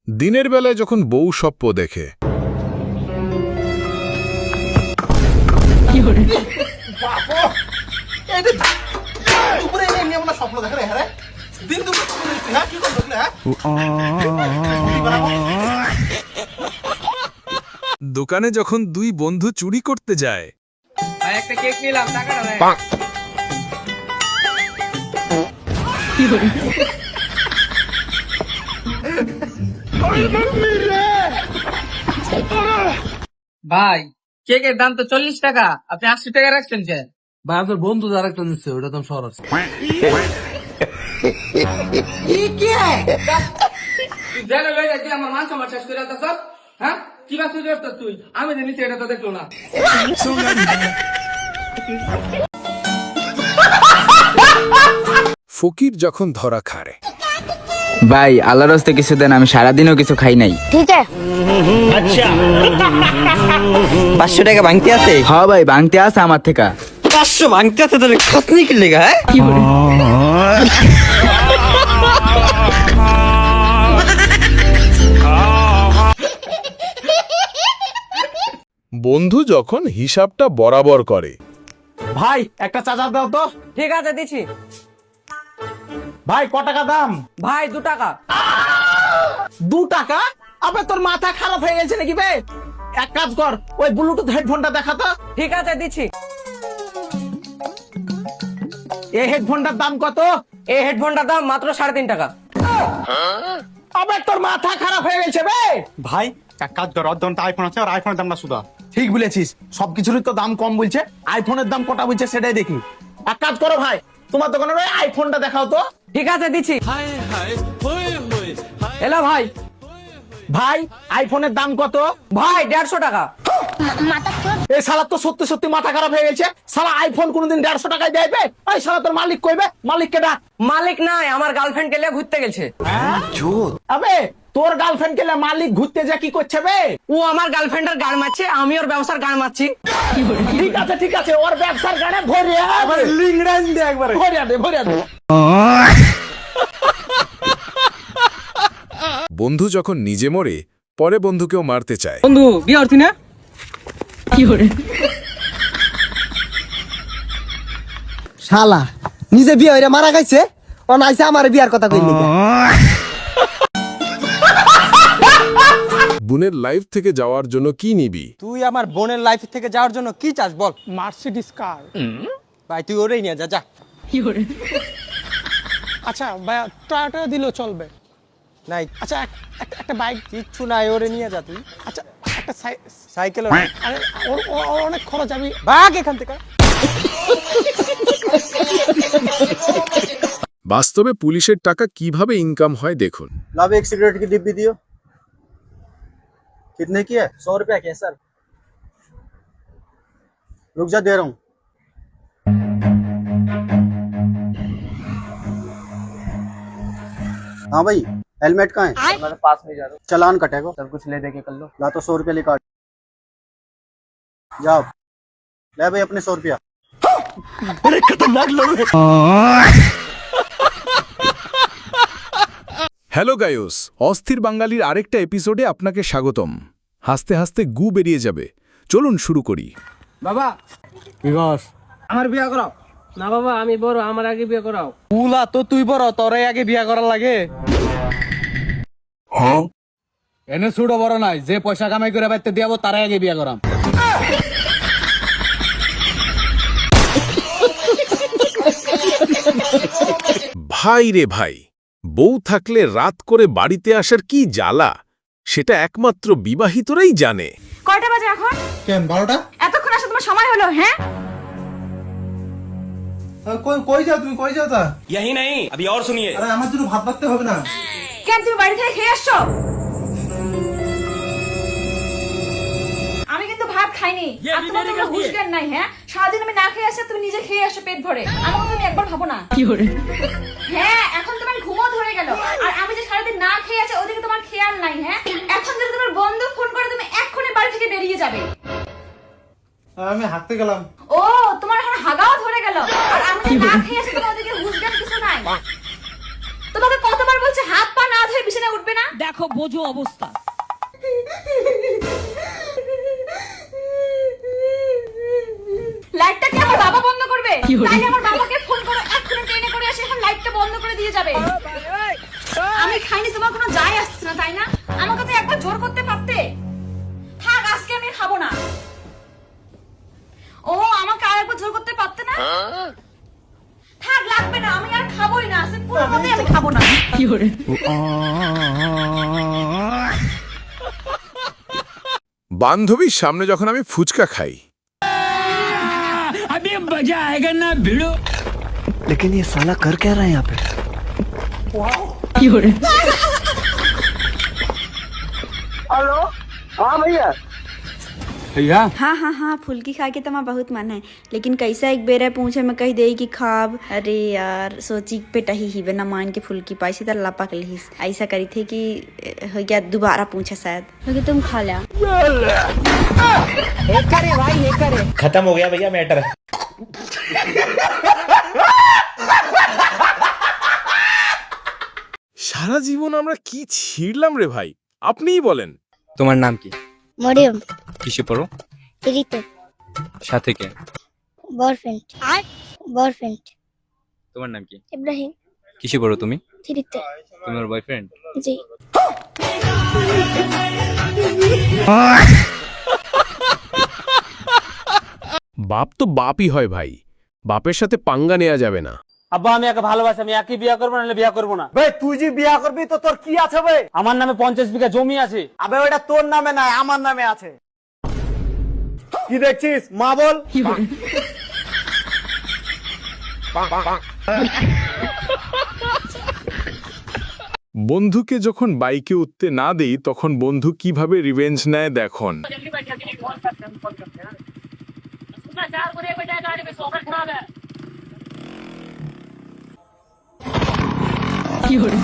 দিনের বেলায় যখন বউ স্বপ্ন দেখে। দোকানে যখন দুই বন্ধু চুরি করতে যায়। একটা কেক নিলাম, টাকাটা দেন। ভাই কেকের দাম তো 40 টাকা, আপনি 80 টাকা রাখছেন কে? ভাই আপনার বন্ধু যারা একটা নিচ্ছে ওটা তো শহর আছে। তুই জেনে লইয়া তুই আমার মান সম্মান শেষ করে দিতেছ। হ্যাঁ, কি বা তুই করছিস তুই? আমি যে নিচে এটা তো দেখলো না। ফকির যখন ধরা খায়। ভাই আল্লাহর রাস্তে কিছু দেন, আমি সারাদিনও কিছু খাই নাই। ठीक है। अच्छा 500 টাকা ভাঙতে আছে। হ্যাঁ ভাই ভাঙতে আছে আমার থেকে। 500 ভাঙতে আছে তাহলে খসনি কি লেগা হ্যাঁ? বন্ধু যখন হিসাবটা বরাবর করে। ভাই একটা চার্জার দাও তো। ঠিক আছে দিছি। ভাই ক টাকা দাম? ভাই 2 টাকা। 2 টাকা? আবে তোর মাথা খারাপ হয়ে গেছে নাকি বে? এক কাজ কর, ওই ব্লুটুথ হেডফোনটা দেখা তো। ঠিক আছে দিছি। এই হেডফোনটার দাম কত? এই হেডফোনটার দাম মাত্র 3.5 টাকা। আবে তোর মাথা খারাপ হয়ে গেছে বে। ভাই এক কাজ কর, অর্ধঘন্টা আইফোন আছে আর আইফোনের দামটা শুধু। ঠিক বলেছিস, সবকিছুরই তো দাম কম বলছে, আইফোনের দাম কটা বলছে সেটাই দেখি। এক কাজ করো ভাই, তোমার দোকানের ওই আইফোনটা দেখাও তো। ঠিক আছে দিছি। এলা ভাই। ভাই আইফোনের দাম কত? ভাই 150 টাকা। এই শালা তো সত্যি সত্যি মাথা খারাপ হয়ে গেছে। শালা আইফোন কোনোদিন 150 টাকায় দেবে? ওই শালা তোর মালিক কইবে, মালিককে ডাক। মালিক নাই, আমার গার্লফ্রেন্ড কে লিয়ে ঘুরতে গেছে। আবে তোর গার্লফ্রেন্ড কে মালিক ঘুরতে যা কি করছে বে? ও আমার গার্লফ্রেন্ডের গান মারছে, আমি ওর ব্যবসার গান মারছি। ঠিক আছে, ওর ব্যবসার গানে ভরে লিংড়ান দে একবারে, ভরে দে। বন্ধু যখন নিজে মরে পরে বন্ধুকেও মারতে চায়। বন্ধু বিয়ে হচ্ছি না? শালা নিজে বিয়ে হইরা মারা গেছে, ও নাইছে আমার বিয়ার কথা কইলি। বোনের লাইফ থেকে যাওয়ার জন্য কি নিবি? তুই আমার বোনের লাইফ থেকে যাওয়ার জন্য কি চাস বল? মার্সিডিজ কার। ভাই তুই ওরেই নিয়ে যা। আচ্ছা ভাই টয়োটা দিলেও চলবে। নাই আচ্ছা একটা বাইক। কিচ্ছু নাই, ওরে নিয়ে যা তুই। আচ্ছা একটা সাইকেল আরে ওর অনেক খরচ। আমি ভাগ এখান থেকে। বাস্তবে পুলিশের টাকা কিভাবে ইনকাম হয় দেখুন। लाओ एक सिगरेट की डिब्बी दियो। कितने की है? 100 रुपया के सर। रुक जा, दे रहा हूँ। हाँ भाई, हेलमेट कहाँ है? मैं तो पास में जा रहा हूँ। चालान कटेगा। सब कुछ ले दे के कर लो। ला तो 100 रुपया लिखा। जाओ ले भाई अपने 100 रुपया। अरे खतरनाक लोग हैं। হ্যালো গায়স, অস্থির বাঙালির আরেকটা এপিসোডে আপনাকে স্বাগতম। হাসতে হাসতে গু বেরিয়ে যাবে। চলুন শুরু করি। বাবা বিগস আমার বিয়ে করাও। না বাবা আমি বড়, আমার আগে বিয়ে করাও। উলা তো তুই বড়, তোরে আগে বিয়া করা লাগে। এনে ছুড়ো বড় নাই, যে পয়সা কামাই করে বাইতে দিয়াবো তারাই আগে বিয়া করাম। ভাই রে ভাই, বউ থাকলে রাত করে বাড়িতে আসার কি জ্বালা সেটা একমাত্র বিবাহিতরাই জানে। কয়টা বাজে এখন? কেন 12টা? এতক্ষণ আসা তোমার সময় হলো? হ্যাঁ কই যাও তুমি? কই যাও তা? यही नहीं अभी और सुनिए। আরে আমার জন্য ভাত বাড়তে হবে না? কেন তুমি বাড়ি থেকে খেয়ে আসছো? আমি কিন্তু ভাত খাইনি। আর তোমার কোনো হুঁশ জ্ঞান নাই। হ্যাঁ, সারাদিন আমি না খেয়ে আসি, তুমি নিজে খেয়ে আসো পেট ভরে। আমাকে তুমি একবার ভাবো না? হ্যাঁ, এখন তোমার ঘুমও ধরে গেল। আর আমি যে সারাদিন না খেয়ে আছি ওদিকে তোমার খেয়াল নাই। হ্যাঁ, এখন যদি তোমার বন্ধু ফোন করে তুমি এক্ষুনি বাড়ি থেকে বেরিয়ে যাবে। আমি হাঁটতে গেলাম। ও, তোমার এখন হাগাও ধরে গেল। আর আমি যে না খেয়ে আছি তোমার ওদিকে হুঁশ জ্ঞান কিছু নাই। তোমাকে কতবার বলছে হাত পা না হাত হয়ে বিছানায় উঠবে না? দেখো বোঝো অবস্থা। লাইটটা কি আমার বাবা বন্ধ করবে? তাইলে আমার বাবাকে ফোন করো, এক্ষুনি ট্রেনে করে এসে এখন লাইটটা বন্ধ করে দিয়ে যাবে। আমি খাইনি, তোমার কোনো যায় আসছে না তাই না? আমাকে তো একবার জোর করতে পারতে। থাক, আজকে আমি খাবো না। ও আমাকে আর একবার জোর করতে পারতে না? থাক, লাগবে না, আমি আর খাবোই না। আজকে পুরো মতে আমি খাবো না। কি করে? বান্ধবীর সামনে যখন আমি ফুচকা খাই, अभी मजा आएगा ना भिड़ो। लेकिन ये साला कर क्या रहा है यहाँ पे? की हो रहे? हेलो, हाँ भैया। हाँ हाँ हाँ, फुल्की खा के तो मैं बहुत मन है, लेकिन कैसा एक बेर पूछे मैं कही दे कि खाब। अरे यार, सोची पेटा ही बिना मान के फुल्की पाई सी लपक ली। ऐसा करी थे कि हो गया, दोबारा पूछा शायद हो गया तुम खा लिया। खत्म हो गया भैया मैटर। সারা জীবন আমরা কি ছিড়লাম রে ভাই, আপনিই বলেন। তোমার নাম কি? মরিয়ম। কিসে পড়ো? থ্রিতে। সাথে কে? বয়ফ্রেন্ড। তোমার নাম কি? ইব্রাহিম। কিসে পড়ো তুমি? থ্রিতে। তোমার বয়ফ্রেন্ড? জি। বাপ তো বাপই হয় ভাই, বাপের সাথে পাঙ্গা নেওয়া যাবে না। আব্বা আমি একে ভালোবাসি, আমি একই বিয়ে করবো নাহলে বিয়ে করবো না। ভাই তুই যে বিয়া করবি তো তোর কি আছে ভাই? আমার নামে 50 বিঘা জমি আছে। আবে ওটা তোর নামে নাই, আমার নামে আছে। কি দেখছিস মা বল? বন্ধুকে যখন বাইকে উঠতে না দেই, তখন বন্ধু কিভাবে রিভেঞ্জ নেয় দেখুন। की हो रहे?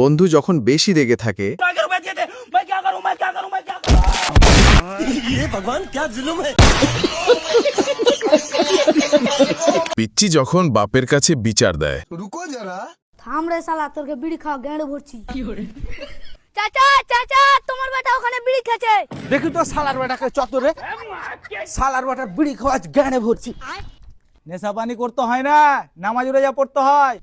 বন্ধু যখন বেশি রেগে থাকে, পিচ্চি যখন বাপের কাছে বিচার দেয়, থাম রে শালা, তোরকে বিড়ি খাওয়া গেঁড়ে ভরছি। की हो रहे? চাচা চাচা, তোমার বেটা ওখানে বিড়ি খাচ্ছে। দেখি তো শালার বেটাকে চত্বরে, শালার বেটার বিড়ি খাওয়া জ্ঞানে ভরছি। নেশা পানি করতে হয় না, নামাজ রোজা পড়তে হয়।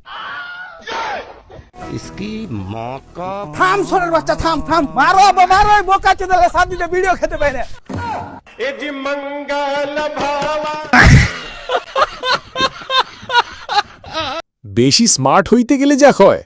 इसकी माँ का থাম সোনার বাচ্চা, থাম থাম, মারো আব্বা মারো, এই বোকা চোদালে সামনে ভিডিও খেতে পাই না। বেশি স্মার্ট হইতে গেলে যা হয়।